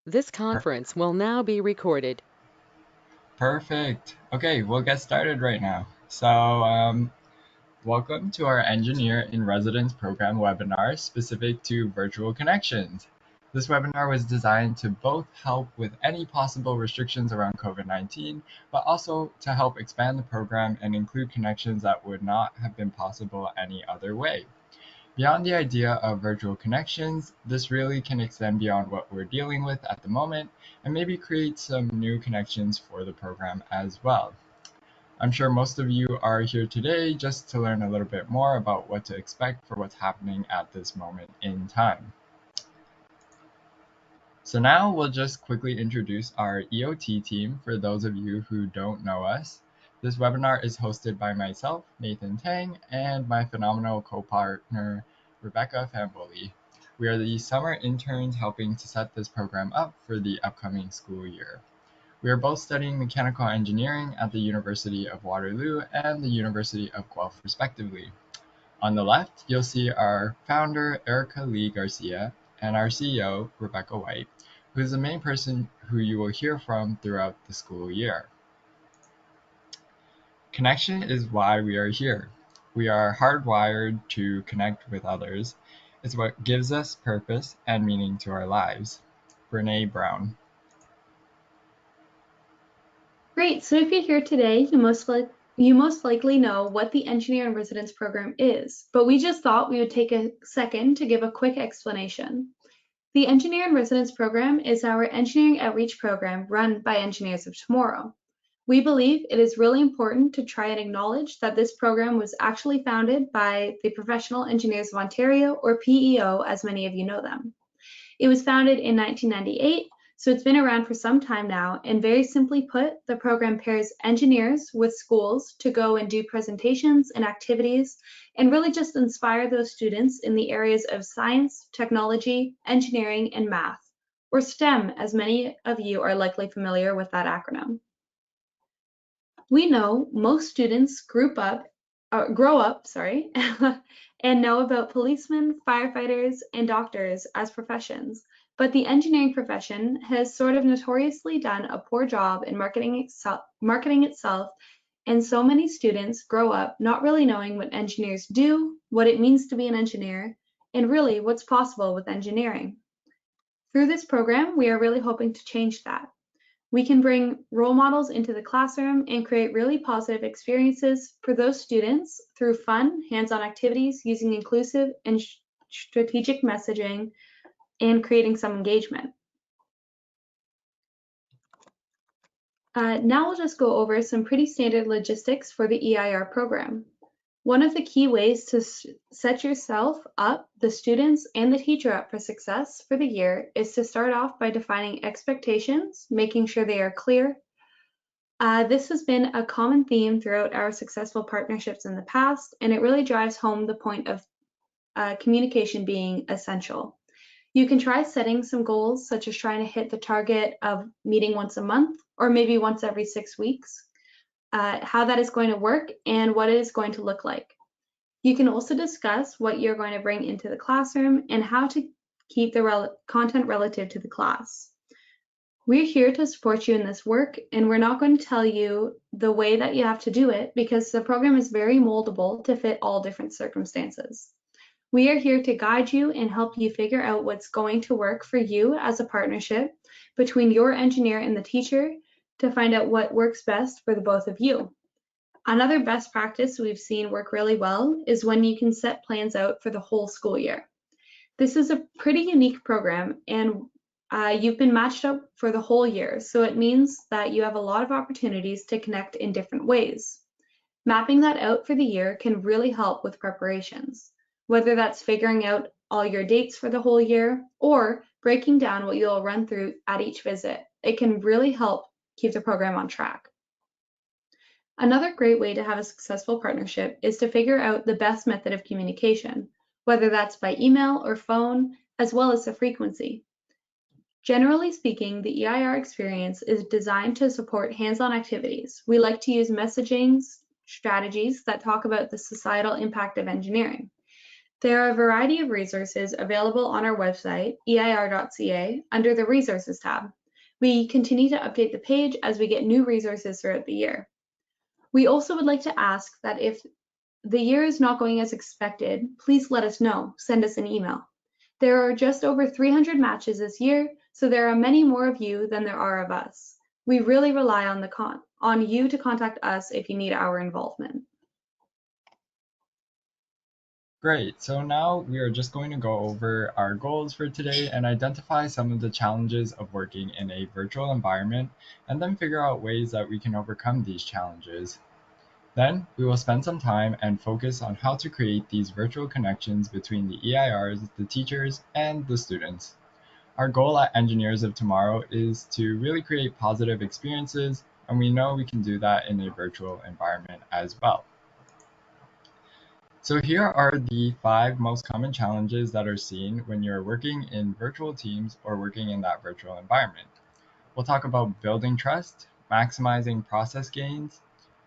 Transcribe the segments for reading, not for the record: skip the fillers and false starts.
This Per- conference will now be recorded. Perfect. Okay, we'll get started right now. Welcome to our Engineer in Residence program webinar specific to virtual connections. This webinar was designed to both help with any possible restrictions around COVID-19, but also to help expand the program and include connections that would not have been possible any other way. Beyond the idea of virtual connections, this really can extend beyond what we're dealing with at the moment and maybe create some new connections for the program as well. I'm sure most of you are here today just to learn a little bit more about what to expect for what's happening at this moment in time. So now we'll just quickly introduce our EOT team for those of you who don't know us. This webinar is hosted by myself, Nathan Tang, and my phenomenal co-partner, Rebecca Famboli. We are the summer interns helping to set this program up for the upcoming school year. We are both studying mechanical engineering at the University of Waterloo and the University of Guelph, respectively. On the left, you'll see our founder, Erica Lee Garcia, and our CEO, Rebecca White, who is the main person who you will hear from throughout the school year. Connection is why we are here. We are hardwired to connect with others. It's what gives us purpose and meaning to our lives. Brene Brown. Great, so if you're here today, you most likely know what the Engineer in Residence program is, but we just thought we would take a second to give a quick explanation. The Engineer in Residence program is our engineering outreach program run by Engineers of Tomorrow. We believe it is really important to try and acknowledge that this program was actually founded by the Professional Engineers of Ontario, or PEO, as many of you know them. It was founded in 1998, so it's been around for some time now, and very simply put, the program pairs engineers with schools to go and do presentations and activities and really just inspire those students in the areas of science, technology, engineering, and math, or STEM, as many of you are likely familiar with that acronym. We know most students grow up, and know about policemen, firefighters, and doctors as professions, but the engineering profession has sort of notoriously done a poor job in marketing itself, and so many students grow up not really knowing what engineers do, what it means to be an engineer, and really what's possible with engineering. Through this program, we are really hoping to change that. We can bring role models into the classroom and create really positive experiences for those students through fun, hands-on activities using inclusive and strategic messaging and creating some engagement. Now we'll just go over some pretty standard logistics for the EIR program. One of the key ways to set yourself up, the students, and the teacher up for success for the year is to start off by defining expectations, making sure they are clear. This has been a common theme throughout our successful partnerships in the past, and it really drives home the point of communication being essential. You can try setting some goals, such as trying to hit the target of meeting once a month or maybe once every 6 weeks. How that is going to work and what it is going to look like. You can also discuss what you're going to bring into the classroom and how to keep the content relative to the class. We're here to support you in this work, and we're not going to tell you the way that you have to do it because the program is very moldable to fit all different circumstances. We are here to guide you and help you figure out what's going to work for you as a partnership between your engineer and the teacher to find out what works best for the both of you. Another best practice we've seen work really well is when you can set plans out for the whole school year. This is a pretty unique program, and you've been matched up for the whole year, so it means that you have a lot of opportunities to connect in different ways. Mapping that out for the year can really help with preparations, whether that's figuring out all your dates for the whole year or breaking down what you'll run through at each visit. It can really help keep the program on track. Another great way to have a successful partnership is to figure out the best method of communication, whether that's by email or phone, as well as the frequency. Generally speaking, the EIR experience is designed to support hands-on activities. We like to use messaging strategies that talk about the societal impact of engineering. There are a variety of resources available on our website, eir.ca, under the Resources tab. We continue to update the page as we get new resources throughout the year. We also would like to ask that if the year is not going as expected, please let us know. Send us an email. There are just over 300 matches this year, so there are many more of you than there are of us. We really rely on you to contact us if you need our involvement. Great, so now we are just going to go over our goals for today and identify some of the challenges of working in a virtual environment, and then figure out ways that we can overcome these challenges. Then we will spend some time and focus on how to create these virtual connections between the EIRs, the teachers, and the students. Our goal at Engineers of Tomorrow is to really create positive experiences, and we know we can do that in a virtual environment as well. So here are the 5 most common challenges that are seen when you're working in virtual teams or working in that virtual environment. We'll talk about building trust, maximizing process gains,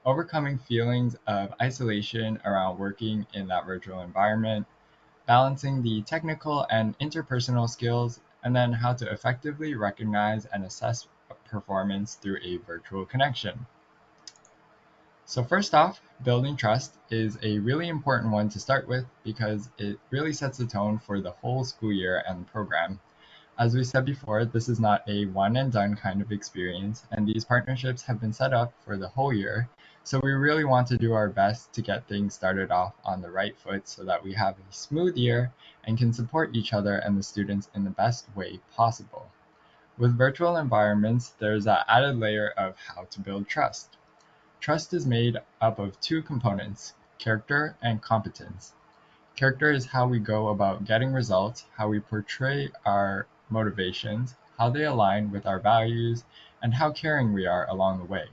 overcoming feelings of isolation around working in that virtual environment, balancing the technical and interpersonal skills, and then how to effectively recognize and assess performance through a virtual connection. So first off, building trust is a really important one to start with because it really sets the tone for the whole school year and program. As we said before, this is not a one and done kind of experience, and these partnerships have been set up for the whole year. So we really want to do our best to get things started off on the right foot so that we have a smooth year and can support each other and the students in the best way possible. With virtual environments, there's that added layer of how to build trust. Trust is made up of 2 components, character and competence. Character is how we go about getting results, how we portray our motivations, how they align with our values, and how caring we are along the way.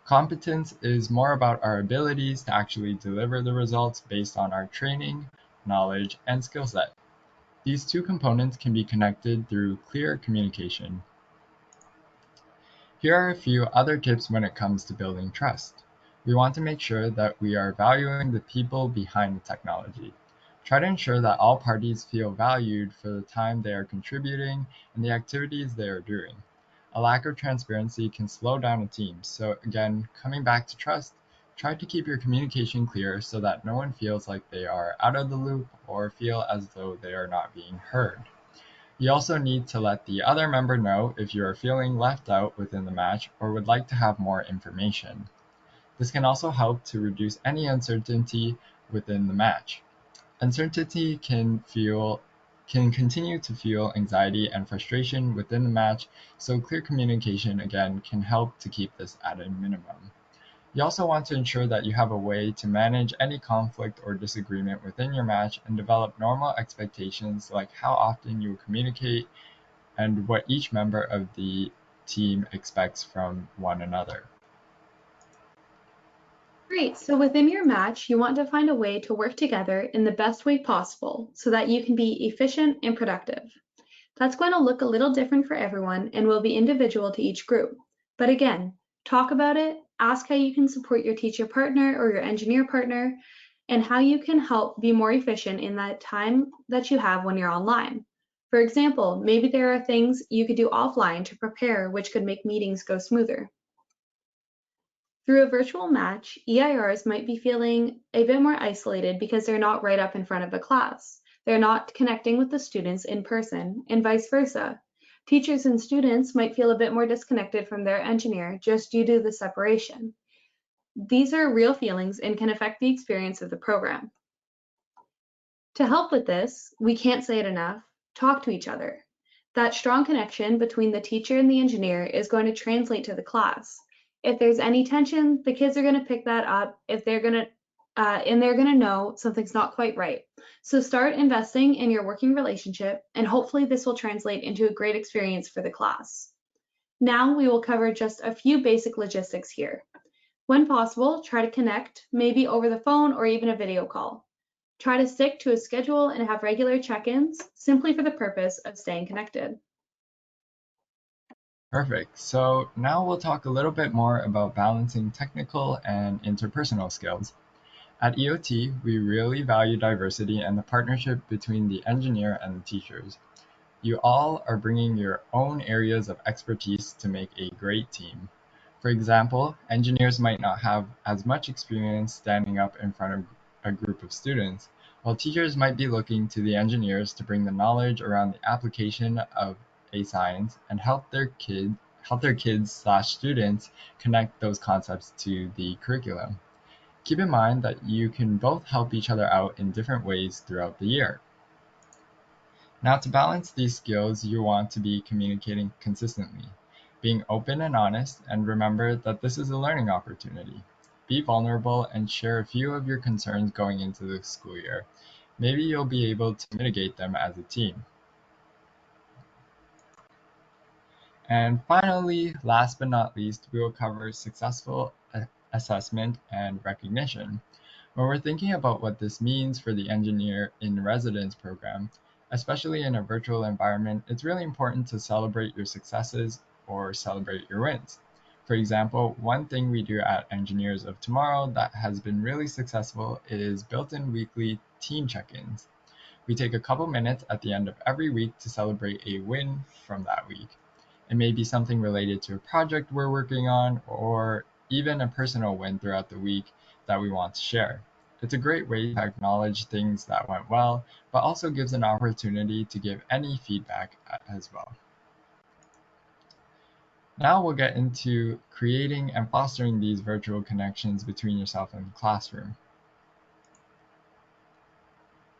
Competence is more about our abilities to actually deliver the results based on our training, knowledge, and skill set. These 2 components can be connected through clear communication. Here are a few other tips when it comes to building trust. We want to make sure that we are valuing the people behind the technology. Try to ensure that all parties feel valued for the time they are contributing and the activities they are doing. A lack of transparency can slow down a team, so again, coming back to trust, try to keep your communication clear so that no one feels like they are out of the loop or feel as though they are not being heard. You also need to let the other member know if you are feeling left out within the match or would like to have more information. This can also help to reduce any uncertainty within the match. Uncertainty can continue to fuel anxiety and frustration within the match, so clear communication again can help to keep this at a minimum. You also want to ensure that you have a way to manage any conflict or disagreement within your match and develop normal expectations like how often you will communicate and what each member of the team expects from one another. Great, so within your match, you want to find a way to work together in the best way possible so that you can be efficient and productive. That's going to look a little different for everyone and will be individual to each group. But again, talk about it, ask how you can support your teacher partner or your engineer partner, and how you can help be more efficient in that time that you have when you're online. For example, maybe there are things you could do offline to prepare which could make meetings go smoother. Through a virtual match, EIRs might be feeling a bit more isolated because they're not right up in front of a class. They're not connecting with the students in person, and vice versa. Teachers and students might feel a bit more disconnected from their engineer just due to the separation. These are real feelings and can affect the experience of the program. To help with this, we can't say it enough, talk to each other. That strong connection between the teacher and the engineer is going to translate to the class. If there's any tension, the kids are going to pick that up and they're going to know something's not quite right. So start investing in your working relationship, and hopefully this will translate into a great experience for the class. Now we will cover just a few basic logistics here. When possible, try to connect, maybe over the phone or even a video call. Try to stick to a schedule and have regular check-ins, simply for the purpose of staying connected. Perfect. So now we'll talk a little bit more about balancing technical and interpersonal skills. At EOT, we really value diversity and the partnership between the engineer and the teachers. You all are bringing your own areas of expertise to make a great team. For example, engineers might not have as much experience standing up in front of a group of students, while teachers might be looking to the engineers to bring the knowledge around the application of a science and help their kids/students connect those concepts to the curriculum. Keep in mind that you can both help each other out in different ways throughout the year. Now, to balance these skills, you want to be communicating consistently, being open and honest, and remember that this is a learning opportunity. Be vulnerable and share a few of your concerns going into the school year. Maybe you'll be able to mitigate them as a team. And finally, last but not least, we will cover successful assessment and recognition. When we're thinking about what this means for the Engineer in Residence program, especially in a virtual environment, it's really important to celebrate your successes or celebrate your wins. For example, one thing we do at Engineers of Tomorrow that has been really successful is built-in weekly team check-ins. We take a couple minutes at the end of every week to celebrate a win from that week. It may be something related to a project we're working on or even a personal win throughout the week that we want to share. It's a great way to acknowledge things that went well, but also gives an opportunity to give any feedback as well. Now we'll get into creating and fostering these virtual connections between yourself and the classroom.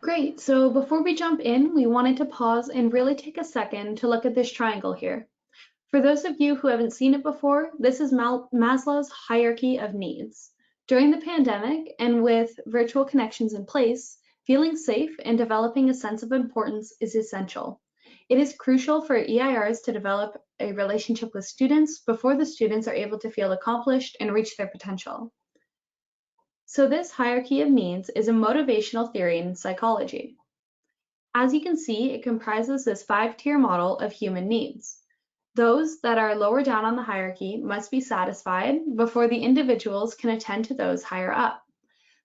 Great, so before we jump in, we wanted to pause and really take a second to look at this triangle here. For those of you who haven't seen it before, this is Maslow's hierarchy of needs. During the pandemic and with virtual connections in place, feeling safe and developing a sense of importance is essential. It is crucial for EIRs to develop a relationship with students before the students are able to feel accomplished and reach their potential. So this hierarchy of needs is a motivational theory in psychology. As you can see, it comprises this 5-tier model of human needs. Those that are lower down on the hierarchy must be satisfied before the individuals can attend to those higher up.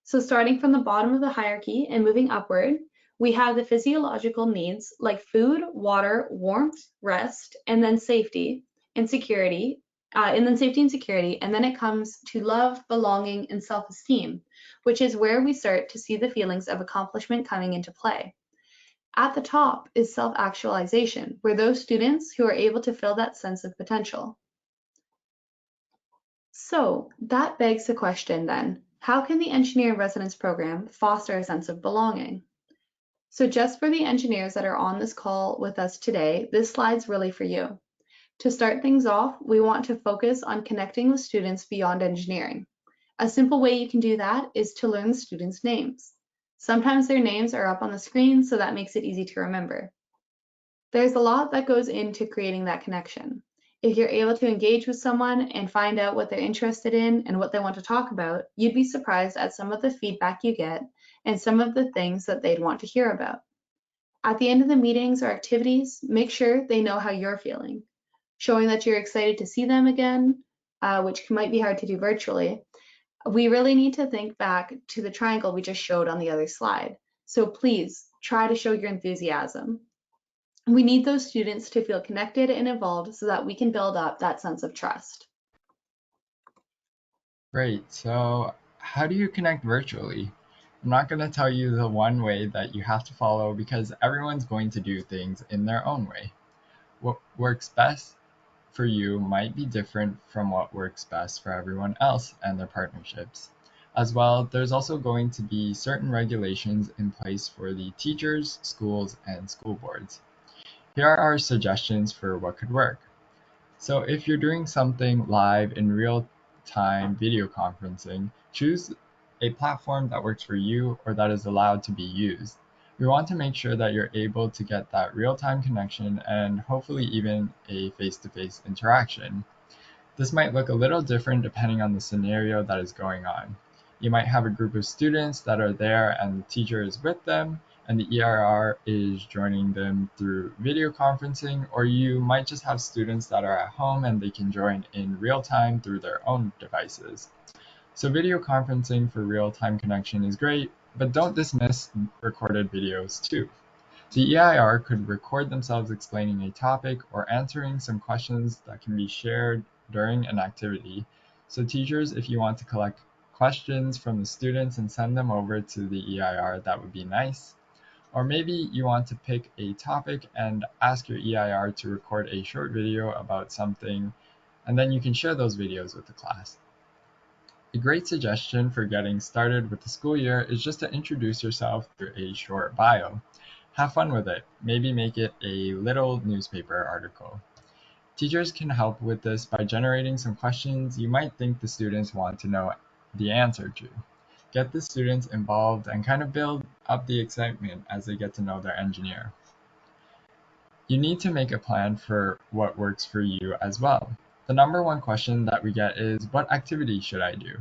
So starting from the bottom of the hierarchy and moving upward, we have the physiological needs like food, water, warmth, rest, and then safety and security, and then it comes to love, belonging, and self-esteem, which is where we start to see the feelings of accomplishment coming into play. At the top is self-actualization, where those students who are able to feel that sense of potential. So that begs the question then, how can the Engineer in Residence program foster a sense of belonging? So just for the engineers that are on this call with us today, this slide's really for you. To start things off, we want to focus on connecting with students beyond engineering. A simple way you can do that is to learn the students' names. Sometimes their names are up on the screen, so that makes it easy to remember. There's a lot that goes into creating that connection. If you're able to engage with someone and find out what they're interested in and what they want to talk about, you'd be surprised at some of the feedback you get and some of the things that they'd want to hear about. At the end of the meetings or activities, make sure they know how you're feeling, showing that you're excited to see them again, which might be hard to do virtually. We really need to think back to the triangle we just showed on the other slide. So please try to show your enthusiasm. We need those students to feel connected and involved so that we can build up that sense of trust. Great, so how do you connect virtually? I'm not going to tell you the one way that you have to follow because everyone's going to do things in their own way. What works best for you might be different from what works best for everyone else and their partnerships. As well, there's also going to be certain regulations in place for the teachers, schools, and school boards. Here are our suggestions for what could work. So if you're doing something live in real time video conferencing, choose a platform that works for you or that is allowed to be used. We want to make sure that you're able to get that real-time connection and hopefully even a face-to-face interaction. This might look a little different depending on the scenario that is going on. You might have a group of students that are there and the teacher is with them and the EIR is joining them through video conferencing, or you might just have students that are at home and they can join in real time through their own devices. So video conferencing for real-time connection is great, but don't dismiss recorded videos too. The EIR could record themselves explaining a topic or answering some questions that can be shared during an activity. So teachers, if you want to collect questions from the students and send them over to the EIR, that would be nice. Or maybe you want to pick a topic and ask your EIR to record a short video about something, and then you can share those videos with the class. A great suggestion for getting started with the school year is just to introduce yourself through a short bio. Have fun with it. Maybe make it a little newspaper article. Teachers can help with this by generating some questions you might think the students want to know the answer to. Get the students involved and kind of build up the excitement as they get to know their engineer. You need to make a plan for what works for you as well. The number one question that we get is, what activity should I do?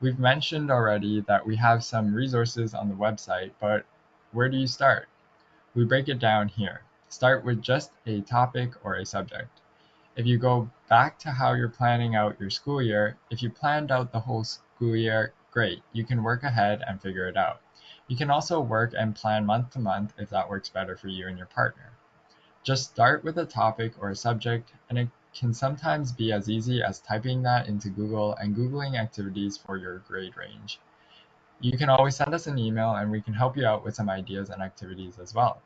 We've mentioned already that we have some resources on the website, but where do you start? We break it down here. Start with just a topic or a subject. If you go back to how you're planning out your school year, if you planned out the whole school year, great, you can work ahead and figure it out. You can also work and plan month to month if that works better for you and your partner. Just start with a topic or a subject, and it can sometimes be as easy as typing that into Google and Googling activities for your grade range. You can always send us an email and we can help you out with some ideas and activities as well.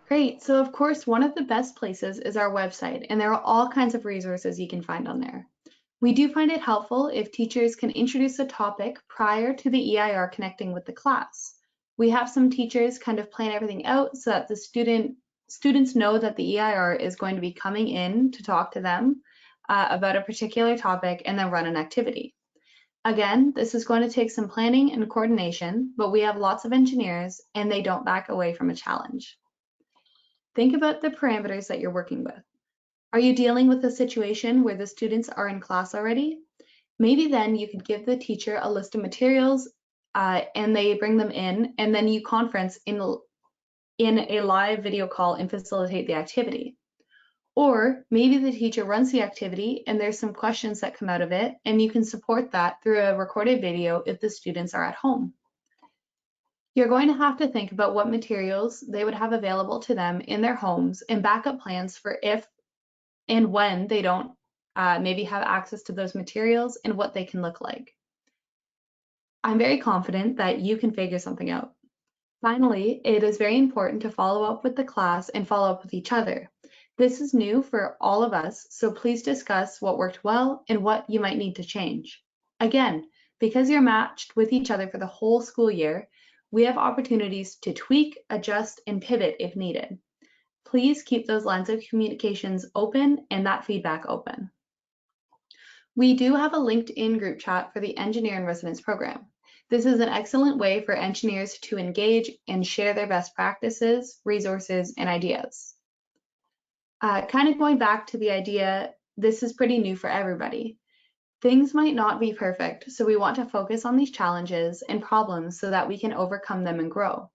Great. So of course, one of the best places is our website, and there are all kinds of resources you can find on there. We do find it helpful if teachers can introduce a topic prior to the EIR connecting with the class. We have some teachers kind of plan everything out so that the students know that the EIR is going to be coming in to talk to them about a particular topic and then run an activity. Again, this is going to take some planning and coordination, but we have lots of engineers and they don't back away from a challenge. Think about the parameters that you're working with. Are you dealing with a situation where the students are in class already? Maybe then you could give the teacher a list of materials and they bring them in, and then you conference in a live video call and facilitate the activity. Or maybe the teacher runs the activity and there's some questions that come out of it, and you can support that through a recorded video if the students are at home. You're going to have to think about what materials they would have available to them in their homes and backup plans for if and when they don't maybe have access to those materials and what they can look like. I'm very confident that you can figure something out. Finally, it is very important to follow up with the class and follow up with each other. This is new for all of us, so please discuss what worked well and what you might need to change. Again, because you're matched with each other for the whole school year, we have opportunities to tweak, adjust, and pivot if needed. Please keep those lines of communications open and that feedback open. We do have a LinkedIn group chat for the Engineer in Residence program. This is an excellent way for engineers to engage and share their best practices, resources, and ideas. Kind of going back to the idea, this is pretty new for everybody. Things might not be perfect, so we want to focus on these challenges and problems so that we can overcome them and grow.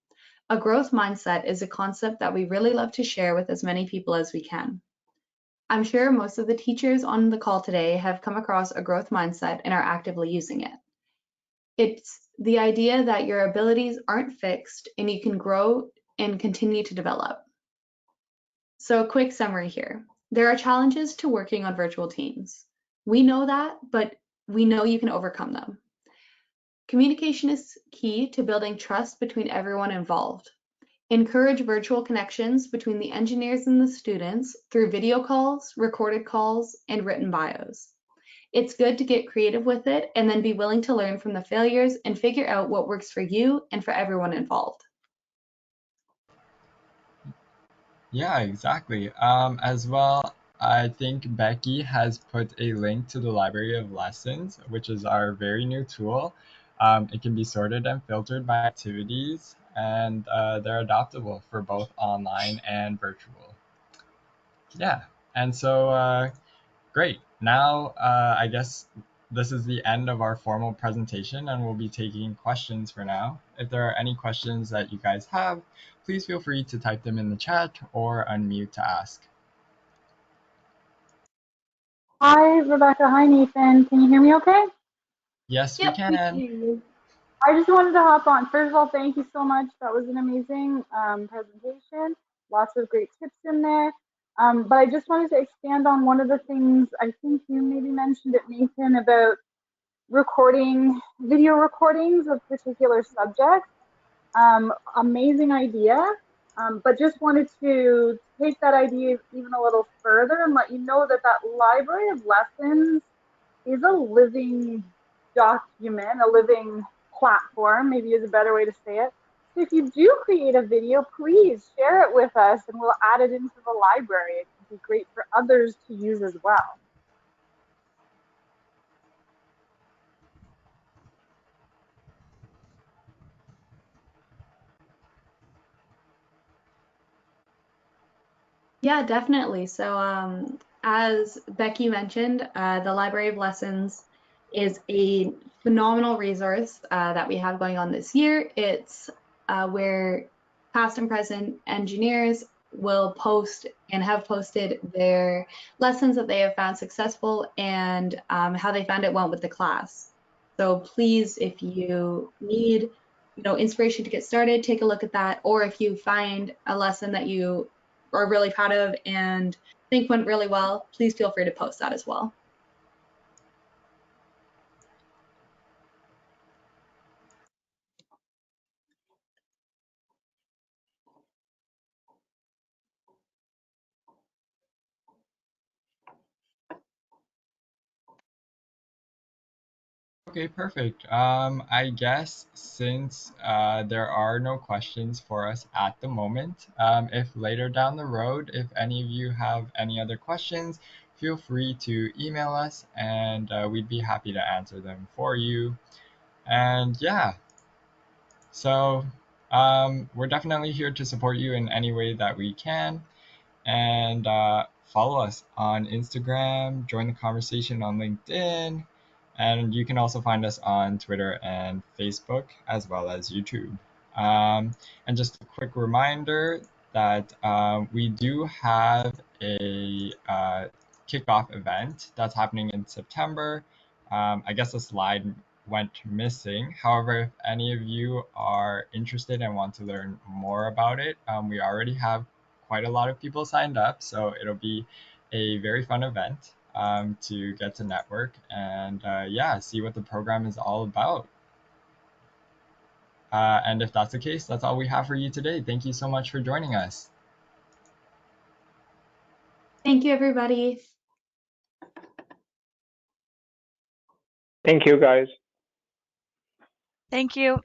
A growth mindset is a concept that we really love to share with as many people as we can. I'm sure most of the teachers on the call today have come across a growth mindset and are actively using it. It's the idea that your abilities aren't fixed and you can grow and continue to develop. So a quick summary here. There are challenges to working on virtual teams. We know that, but we know you can overcome them. Communication is key to building trust between everyone involved. Encourage virtual connections between the engineers and the students through video calls, recorded calls, and written bios. It's good to get creative with it and then be willing to learn from the failures and figure out what works for you and for everyone involved. Yeah, exactly. As well, I think Becky has put a link to the Library of Lessons, which is our very new tool. It can be sorted and filtered by activities, and they're adaptable for both online and virtual. Yeah, and so great. Now, I guess this is the end of our formal presentation, and we'll be taking questions for now. If there are any questions that you guys have, please feel free to type them in the chat or unmute to ask. Hi, Rebecca. Hi, Nathan. Can you hear me okay? Yes, we Yep, we can can. hear you. I just wanted to hop on. First of all, thank you so much. That was an amazing presentation. Lots of great tips in there. But I just wanted to expand on one of the things I think you maybe mentioned it, Nathan, about recording video recordings of particular subjects. Amazing idea. But just wanted to take that idea even a little further and let you know that that library of lessons is a living document, a living platform, maybe is a better way to say it. So if you do create a video, please share it with us and we'll add it into the library. It can be great for others to use as well. Yeah, definitely. So, as Becky mentioned, the Library of Lessons is a phenomenal resource that we have going on this year. It's where past and present engineers will post and have posted their lessons that they have found successful and how they found it went with the class. So please, if you need, inspiration to get started, take a look at that. Or if you find a lesson that you are really proud of and think went really well, please feel free to post that as well. Okay, perfect. I guess since there are no questions for us at the moment, if later down the road, if any of you have any other questions, feel free to email us and we'd be happy to answer them for you. And yeah, so we're definitely here to support you in any way that we can. And follow us on Instagram, join the conversation on LinkedIn, and you can also find us on Twitter and Facebook as well as YouTube. And just a quick reminder that we do have a kickoff event that's happening in September. I guess a slide went missing. However, if any of you are interested and want to learn more about it, we already have quite a lot of people signed up, so it'll be a very fun event to get to network and yeah, see what the program is all about. And if that's the case, that's all we have for you today. Thank you so much for joining us. Thank you, everybody. Thank you, guys. Thank you.